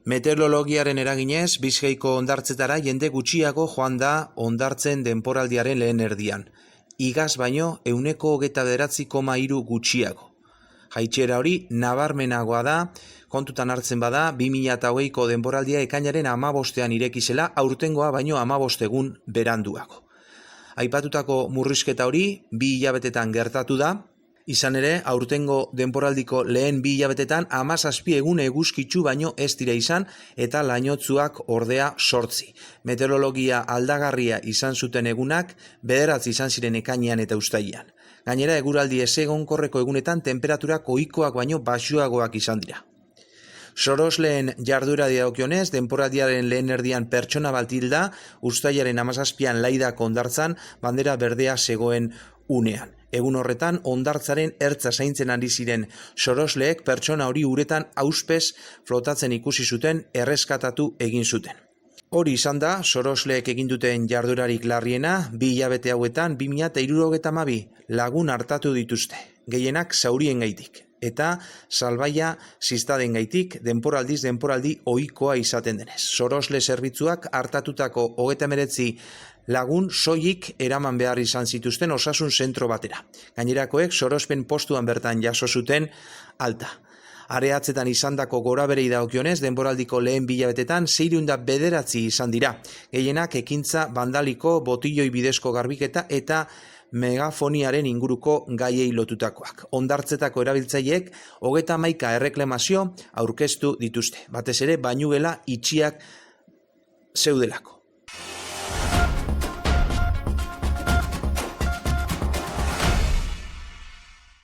Meteorologiaren eraginez, Bizkaiko hondartzetara jende gutxiago joan da hondartzen denporaldiaren lehen erdian. Igaz baino 29,3 gutxiago. Jaitsiera hori nabarmenagoa da, kontutan hartzen bada 2020ko denboraldia ekainaren 15ean irekizela, aurtengoa baino 15 egun beranduago. Aipatutako murrizketa hori 2 hilabetetan gertatu da. Izan ere, aurtengo denporaldiko lehen 2 hilabetetan 17 egun eguzkitsu baino ez dira izan eta lainotzuak ordea 8. Meteorologia aldagarria izan zuten egunak 9 izan ziren ekainean eta uztailean. Gainera, eguraldi ezegonkorreko egunetan temperaturak ohikoak baino baxuagoak izan dira. Sorosleen jarduera dagokionez, denporaldiaren lehen erdian pertsona bat hilda, uztailaren 17an Laidak hondartzan bandera berdea zegoen unean. Egun horretan, hondartzaren ertza zaintzen ari ziren sorosleek pertsona hori uretan auspez flotatzen ikusi zuten, erreskatatu egin zuten. Hori izan da, sorosleek egin duten jardurarik larriena, 2 hilabete hauetan 2032 lagun hartatu dituzte, gehienak zauriengaitik, eta salbaia ziztadengaitik denporaldiz denporaldi ohikoa izaten denez. Sorosle zerbitzuak hartatutako 39 lagun soilik eraman behar izan zituzten osasun zentro batera. Gainerakoek sorospen postuan bertan jaso zuten alta. Areatzetan izandako goraberei dagokionez, denboraldiko lehen 2 hilabetetan 609 izan dira. Gehienak ekintza bandaliko, botilloi bidezko garbiketa eta megafoniaren inguruko gaiei lotutakoak. Hondartzetako erabiltzaileek 31 erreklamazio aurkeztu dituzte. Batez ere, bainugela itxiak zeudelako.